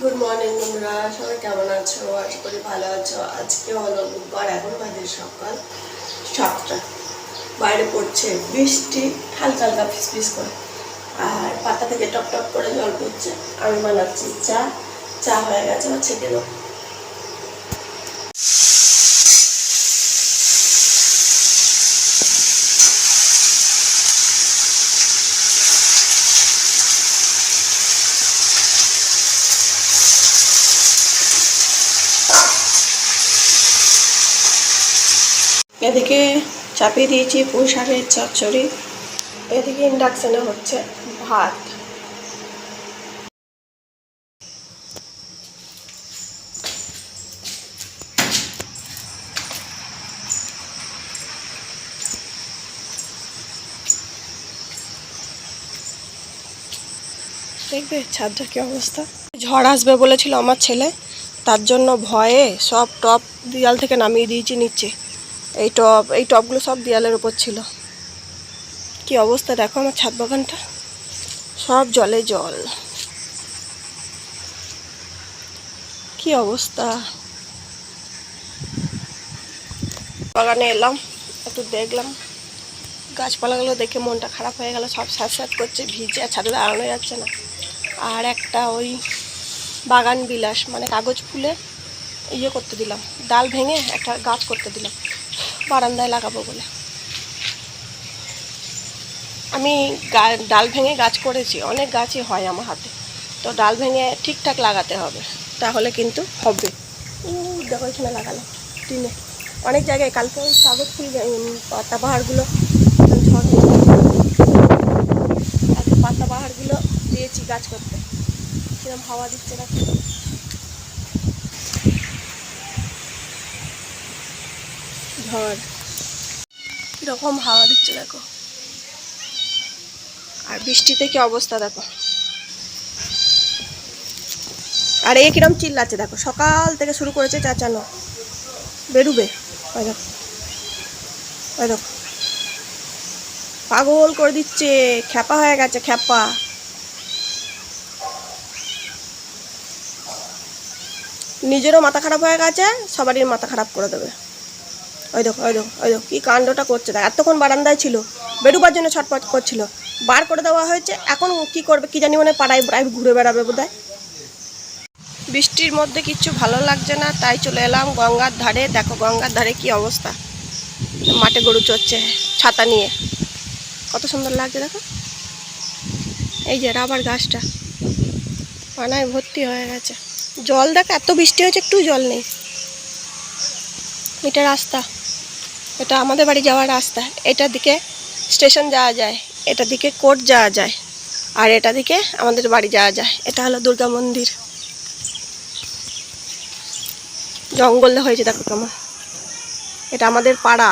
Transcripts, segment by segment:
Good morning বন্ধুরা, সবাই কেমন আছো? আশা করি ভালো আছো। আজকে হলো বুধবার, এখন বাজে সকাল 7টা। বাইরে পড়ছে বৃষ্টি, হালকা হালকা ফিসফিস করে, আর পাতা থেকে টপ টপ করে জল পড়ছে। আমি বানাচ্ছি চা। চা হয়ে গেছে, ছেঁকে দেবো। এদিকে চাপিয়ে দিয়েছি পুঁই শাকের চচ্চড়ি, এদিকে ইন্ডাকশানে হচ্ছে ভাত। দেখবে ছাদটা কি অবস্থা। ঝড় আসবে বলেছিল আমার ছেলে, তার জন্য ভয়ে সব টব দেয়াল থেকে নামিয়ে দিয়েছি নিচে। এই টবগুলো সব দেয়ালের উপর ছিল। কি অবস্থা দেখো আমার ছাদ বাগানটা, সব জলে জল। কি অবস্থা। বাগানে এলাম, একটু দেখলাম, গাছপালাগুলো দেখে মনটা খারাপ হয়ে গেল। সব স্যাঁত স্যাঁত করছে, ভিজে, ছাদে দাঁড়ানো যাচ্ছে না। আর একটা ওই বাগান বিলাস মানে কাগজ ফুলে করতে দিলাম, ডাল ভেঙে একটা গাছ করতে দিলাম বারান্দায় লাগাবো বলে। আমি ডাল ভেঙে গাছ করেছি, অনেক গাছই হয় আমার হাতে, তো ডাল ভেঙে ঠিকঠাক লাগাতে হবে, তাহলে কিন্তু হবে। দেখো এখানে লাগালাম টিনে, অনেক জায়গায়। কালকে ওই কাগজ ফুল পাতাবাহারগুলো ঝড় পাতাবাহারগুলো দিয়েছি গাছ করতে। কিরম হাওয়া দিচ্ছে দেখো, ঝড় কিরকম হাওয়া দিচ্ছে দেখো। আর বৃষ্টিতে কি অবস্থা দেখো। আর কিরম চিল্লাচ্ছে দেখো, সকাল থেকে শুরু করেছে চাচানো, বেরুবে। ওই দেখো, ওই দেখো, পাগল করে দিচ্ছে, খ্যাপা হয়ে গেছে, খ্যাপা। নিজেরও মাথা খারাপ হয়ে গেছে, সবারই মাথা খারাপ করে দেবে। ওই দেখো, ওই দেখো, ওই দেখো কি কাণ্ডটা করছে। দেখ এতক্ষণ বারান্দায় ছিল, বেরুবার জন্য ছটপট করছিল, বার করে দেওয়া হয়েছে। এখন কি করবে কি জানি, মানে পাড়ায় প্রায় ঘুরে বেড়াবে বোধহয়। বৃষ্টির মধ্যে কিচ্ছু ভালো লাগছে না, তাই চলে এলাম গঙ্গার ধারে। দেখো গঙ্গার ধারে কি অবস্থা, মাঠে গরু চড়ছে ছাতা নিয়ে, কত সুন্দর লাগছে দেখো। এই যে রাবার গাছটা পানায় ভর্তি হয়ে গেছে, জল দেখো, এত বৃষ্টি হয়েছে একটু জল নেই। এটা রাস্তা, এটা আমাদের বাড়ি যাওয়ার রাস্তা। এটার দিকে স্টেশন যাওয়া যায়, এটা দিকে কোর্ট যাওয়া যায়, আর এটা দিকে আমাদের বাড়ি যাওয়া যায়। এটা হলো দুর্গা মন্দির। জঙ্গলে হয়েছে দেখো কেমন, এটা আমাদের পাড়া।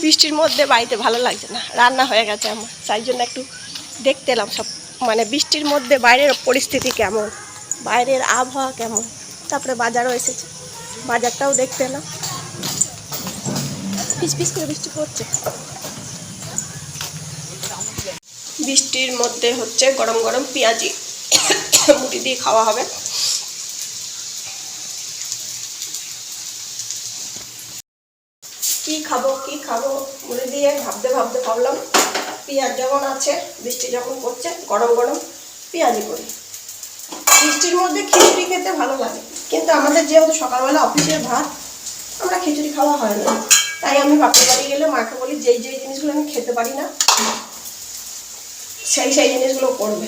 বৃষ্টির মধ্যে বাড়িতে ভালো লাগছে না, রান্না হয়ে গেছে আমার, তাই জন্য একটু দেখতে এলাম সব, মানে বৃষ্টির মধ্যে বাইরের পরিস্থিতি কেমন, বাইরের আবহাওয়া কেমন। তারপরে বাজারও এসেছে, বাজারটাও দেখতে এলাম। পিস পিস করে বৃষ্টি পড়ছে। বৃষ্টির মধ্যে হচ্ছে গরম গরম পেঁয়াজি মুড়ি দিয়ে খাওয়া হবে। কি খাবো মুড়ি দিয়ে ভাবতে ভাবতে ভাবলাম পেঁয়াজ যখন আছে, বৃষ্টি যখন পড়ছে, গরম গরম পেঁয়াজি করি। বৃষ্টির মধ্যে খিচুড়ি খেতে ভালো লাগে, কিন্তু আমাদের যেহেতু সকালবেলা অফিসের ভাত, আমরা খিচুড়ি খাওয়া হয় না। তাই আমি বাপের বাড়ি গেলে মাকে বলি যেই জিনিসগুলো আমি খেতে পারি না, সেই জিনিসগুলো করবে।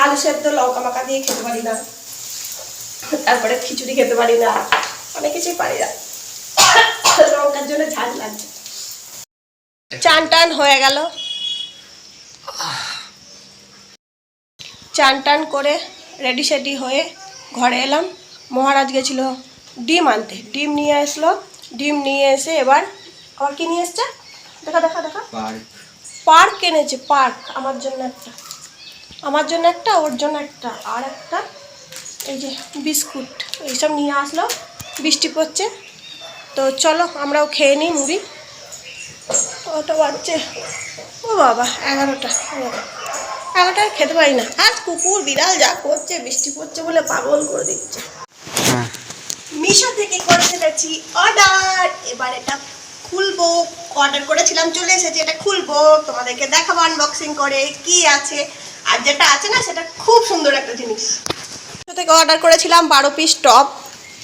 আলু সেদ্ধ লঙ্কা মাখা দিয়ে খেতে পারি না, তারপরে খিচুড়ি খেতে পারি না, অনেক কিছুই পারি না। লঙ্কার জন্য ঝাল লাগছে। চান টান হয়ে গেল, চান টান করে রেডি সেডি হয়ে ঘরে এলাম। মহারাজ গেছিল ডিম আনতে, ডিম নিয়ে আসলো। ডিম নিয়ে এসে এবার আবার কি নিয়ে এসছে দেখা দেখা দেখা, পার্ক এনেছে। পার্ক আমার জন্য একটা, ওর জন্য একটা, আর একটা এই যে বিস্কুট, এইসব নিয়ে আসলো। বৃষ্টি পড়ছে, তো চলো আমরাও খেয়ে নিই মুড়ি। ওটা বাজছে ও বাবা 11টা, 11টায় খেতে পারি না। আর কুকুর বিড়াল যা করছে, বৃষ্টি পড়ছে বলে পাগল করে দিচ্ছে। মিশো থেকে করে ফেলেছি অর্ডার, এবার এটা খুলবো। অর্ডার করেছিলাম, চলে এসেছে, এটা খুলবো, তোমাদেরকে দেখাবো আনবক্সিং করে কি আছে। আর যেটা আছে না সেটা খুব সুন্দর একটা জিনিস। মিশো থেকে অর্ডার করেছিলাম 12 পিস টপ।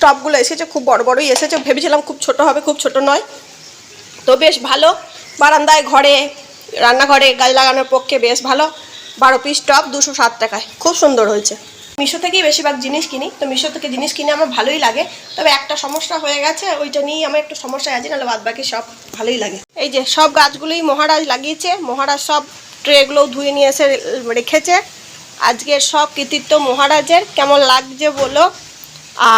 টপগুলো এসেছে খুব বড় বড়ই এসেছে, ভেবেছিলাম খুব ছোট হবে, খুব ছোট নয়। তো বেশ ভালো, বারান্দায়, ঘরে, রান্নাঘরে গাছ লাগানোর পক্ষে বেশ ভালো। 12 পিস টপ 207 টাকায়, খুব সুন্দর হয়েছে। মিশো থেকেই বেশিরভাগ জিনিস কিনি, তো মিশো থেকে জিনিস কিনে আমার ভালোই লাগে। তবে একটা সমস্যা হয়ে গেছে, ওইটা নিয়েই আমার একটু সমস্যা আছে, নাহলে বাদ বাকি সব ভালোই লাগে। এই যে সব গাছগুলোই মহারাজ লাগিয়েছে, মহারাজ সব ট্রেগুলোও ধুয়ে নিয়ে এসে রেখেছে। আজকের সব কৃতিত্ব মহারাজের। কেমন লাগছে বলো।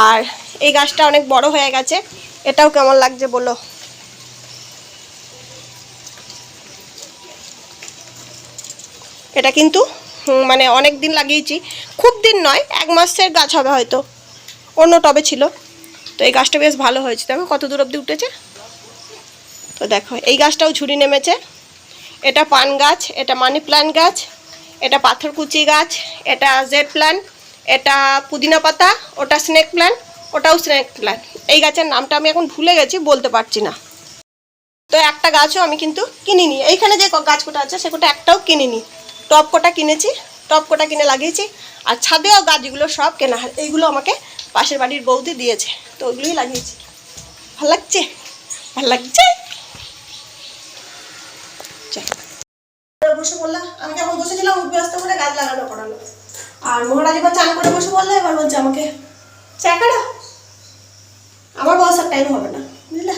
আর এই গাছটা অনেক বড় হয়ে গেছে, এটাও কেমন লাগছে বলো। এটা কিন্তু মানে অনেক দিন লাগিয়েছি, খুব দিন নয়, 1 মাসের গাছ হবে হয়তো, অন্য টবে ছিল। তো এই গাছটা বেশ ভালো হয়েছে, দেখো কত দূর অবধি উঠেছে। তো দেখো এই গাছটাও ঝুড়ি নেমেছে। এটা পান গাছ, এটা মানি প্ল্যান্ট গাছ, এটা পাথরকুচি গাছ, এটা জেড প্ল্যান্ট, এটা পুদিনা পাতা, ওটা স্নেক প্ল্যান্ট, ওটাও স্নেক প্ল্যান্ট। এই গাছের নামটা আমি এখন ভুলে গেছি, বলতে পারছি না। তো একটা গাছও আমি কিন্তু কিনিনি, এইখানে যে গাছ কোটা আছে সেটা একটাও কিনিনি। টপ কোটা কিনেছি, টপ কোটা কিনে লাগিয়েছি। আর ছাদেও গাছগুলো সব কেনা, এইগুলো আমাকে পাশের বাড়ির বৌদি দিয়েছে, তো ওইগুলোই লাগিয়েছি। ভাল লাগছে, ভাল লাগছে। বসে বললাম, আমি যখন বসেছিলাম উঠবে আসতে করে গাছ লাগানো করালো। আর মহারাজ এবার চান করে বসে বললে, এবার বলছে আমাকে চা করো। আমার বসার টাইম হবে না, বুঝলে।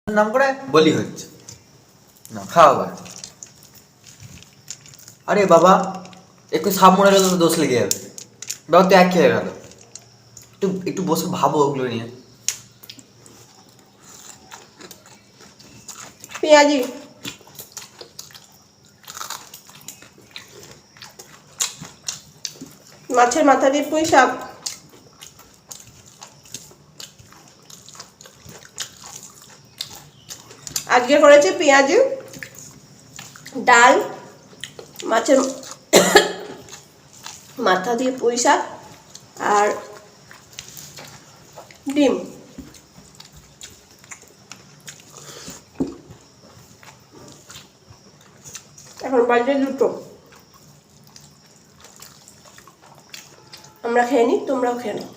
নাম করে বলি হচ্ছে না, খাওয়া। আরে বাবা, একটু সাপ মরে গেলে তো দোষ লেগে যাবে। বাবা তো এক খেয়ে গেল, একটু একটু বসে ভাবো ওগুলো নিয়ে। পেঁয়াজি, মাছের মাথা দিয়ে পুঁই শাক, আজকে করেছে পেঁয়াজি, ডাল, মাছের মাথা দিয়ে পুঁই শাক আর ডিম। এখন বাজে 2টো। আমরা খেয়ে নিই, তোমরাও খেয়ে নাও।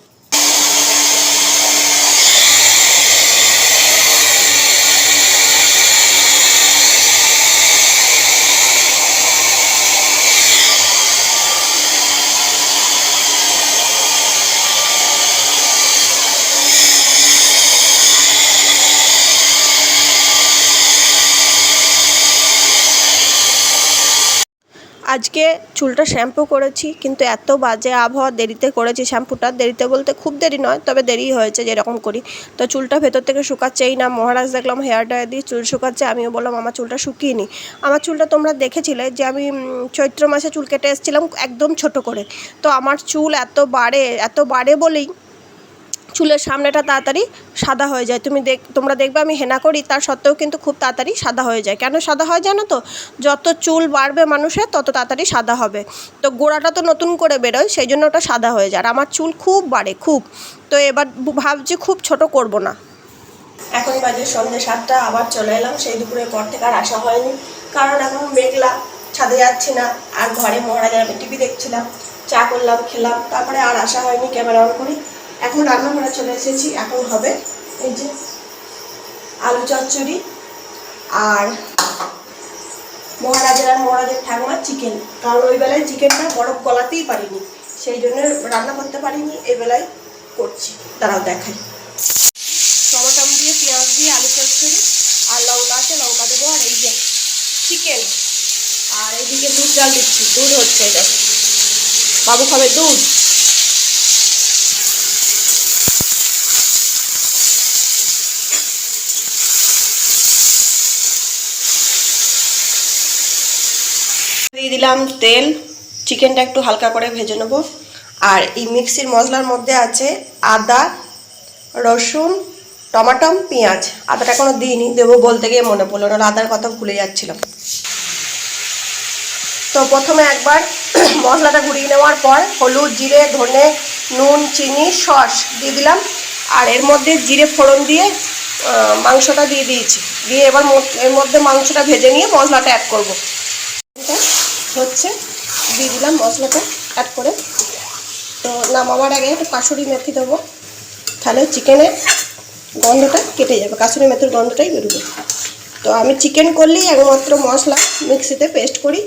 আজকে চুলটা শ্যাম্পু করেছি, কিন্তু এত বাজে আবহাওয়া, দেরিতে করেছি শ্যাম্পুটা। দেরিতে বলতে খুব দেরি নয়, তবে দেরি হয়েছে যেরকম করি। তো চুলটা ভেতর থেকে শুকাচ্ছেই না। মহারাজ দেখলাম হেয়ার ড্রায়ার দিয়ে চুল শুকাচ্ছে, আমিও বললাম আমার চুলটা শুকিয়ে নি। আমার চুলটা তোমরা দেখেছিলে যে আমি চৈত্র মাসে চুল কেটে এসেছিলাম একদম ছোট করে। তো আমার চুল এত বাড়ে বলেই চুলের সামনেটা তাড়াতাড়ি সাদা হয়ে যায়। তোমরা দেখবে আমি হেনা করি, তার সত্ত্বেও কিন্তু খুব তাড়াতাড়ি সাদা হয়ে যায়। কেন সাদা হয় জানো তো? যত চুল বাড়বে মানুষের তত তাড়াতাড়ি সাদা হবে। তো গোড়াটা তো নতুন করে বেরোয়, সেই জন্য ওটা সাদা হয়ে যায়। আর আমার চুল খুব বাড়ে, খুব। তো এবার ভাবছি খুব ছোট করব না। এখন বাজে সন্ধ্যে 7টা, আবার চলে এলাম। সেই দুপুরের পর থেকে আর আসা হয়নি, কারণ এখন মেঘলা, ছাদে যাচ্ছি না। আর ঘরে মহারাজের আমি টিভি দেখছিলাম, চা করলাম, খেলাম, তারপরে আর আসা হয়নি। ক্যামেরা অন করি, এখন রান্নাঘরে চলে এসেছি। এখন হবে এই যে আলু চচ্চড়ি আর মহারাজের ঠাকুমার চিকেন। কারণ ওই বেলায় চিকেনটা বরফ গলাতেই পারিনি, সেই জন্য রান্না করতে পারিনি, এই বেলায় করছি। দাঁড়াও দেখাই। টমেটো দিয়ে, পেঁয়াজ দিয়ে আলু চচ্চড়ি, আর লঙ্কা আছে, লঙ্কা দেবো। আর এই যে চিকেন, আর এইদিকে দুধ জাল দিচ্ছি, দুধ হচ্ছে। এটা বাবু খাবে দুধ। দিয়ে দিলাম তেল, চিকেনটা একটু হালকা করে ভেজে নেবো। আর এই মিক্সির মশলার মধ্যে আছে আদা, রসুন, টমাটো, পেঁয়াজ। আদাটা এখনো দিইনি, দেবো বলতে গিয়ে মনে পড়লো, না আদার কথা ভুলে যাচ্ছিলাম। তো প্রথমে একবার মশলাটা ঘুরিয়ে নেওয়ার পর হলুদ, জিরে, ধনে, নুন, চিনি, সস দিয়ে দিলাম। আর এর মধ্যে জিরে ফোড়ন দিয়ে মাংসটা দিয়ে দিয়েছি। দিয়ে এবার এর মধ্যে মাংসটা ভেজে নিয়ে মশলাটা অ্যাড করব। হচ্ছে দিয়ে দিলাম মশলাটা অ্যাড করে। তো নামাবার আগে একটু কাসুরি মেথি দেবো, তাহলে চিকেনের গন্ধটা কেটে যাবে, কাসুরি মেথির গন্ধটাই বেরোবে। তো আমি চিকেন করলেই একমাত্র মশলা মিক্সিতে পেস্ট করি,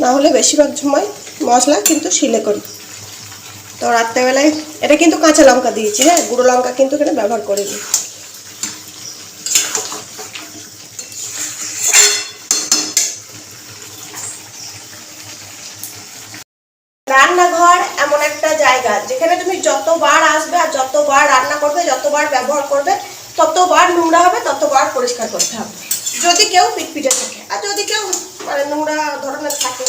না হলে বেশিরভাগ সময় মশলা কিন্তু শিলে করি। তো রাত্রেবেলায় এটা কিন্তু কাঁচা লঙ্কা দিয়েছি, হ্যাঁ, গুঁড়ো লঙ্কা কিন্তু এখানে ব্যবহার করিনি। রান্নাঘর এমন একটা জায়গা যেখানে তুমি যতবার আসবে আর যতবার রান্না করবে, যতবার ব্যবহার করবে, ততবার নোংরা হবে, ততবার পরিষ্কার করতে হবে। যদি কেউ পিটপিটে থাকে আর যদি কেউ মানে নোংরা ধরনের থাকে,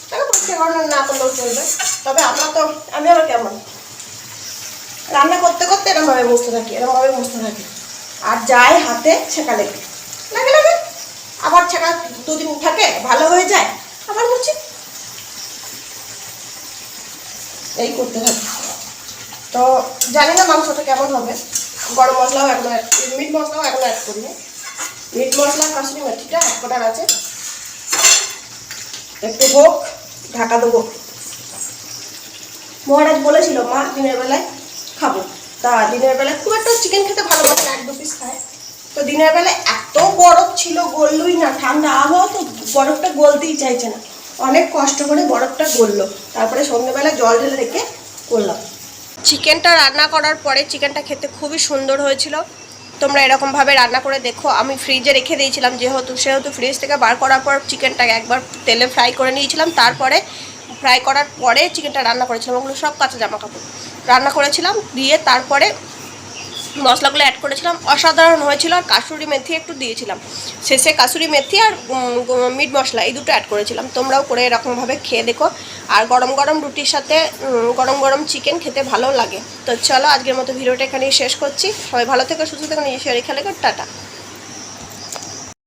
তাহলে পরিষ্কার করানো না করলেও চলবে। তবে আমি আবার কেমন রান্না করতে করতে এরমভাবে মুছতে থাকি, এরমভাবে মুছতে থাকি। আর যাই হাতে ছেঁকা লাগে আবার ছেঁকা দুদিন থাকে, ভালো হয়ে যায়, আবার মুছি, এই করতে থাকি। তো জানি না মাংসটা কেমন হবে। গরম মশলাও এখন মিট মশলাও এখন অ্যাড করিনি। মিট মশলা, কাসুরি মেথিটা এক কটার আছে, একটু হোক, ঢাকা দেবো। মহারাজ বলেছিল মা দিনের বেলায় খাবো, তা দিনের বেলায় খুব একটা চিকেন খেতে ভালোবাসে না, 1-2 পিস খায়। তো দিনের বেলায় এত বরফ ছিল, গললই না, ঠান্ডা আবহাওয়া তো বরফটা গলতেই চাইছে না। অনেক কষ্ট করে বরফটা গললো, তারপরে সন্ধ্যেবেলা জল ঢেলে রেখে করলাম। চিকেনটা রান্না করার পরে চিকেনটা খেতে খুবই সুন্দর হয়েছিল। তোমরা এরকমভাবে রান্না করে দেখো। আমি ফ্রিজে রেখে দিয়েছিলাম, সেহেতু ফ্রিজ থেকে বার করার পর চিকেনটাকে একবার তেলে ফ্রাই করে নিয়েছিলাম, তারপরে ফ্রাই করার পরে চিকেনটা রান্না করেছিলাম। ওগুলো সব কাঁচা জামা কাপড় রান্না করেছিলাম, দিয়ে তারপরে মশলাগুলো অ্যাড করেছিলাম। অসাধারণ হয়েছিল। আর কাসুরি মেথি একটু দিয়েছিলাম শেষে, কাসুরি মেথি আর মিট মশলা এই দুটো অ্যাড করেছিলাম। তোমরাও করে এরকমভাবে খেয়ে দেখো। আর গরম গরম রুটির সাথে গরম গরম চিকেন খেতে ভালো লাগে। তো চলো আজকের মতো ভিডিওটা এখানেই শেষ করছি। সবাই ভালো থেকো, সুস্থ থেকো, নিজের শরীর খেয়াল রেখো, টাটা।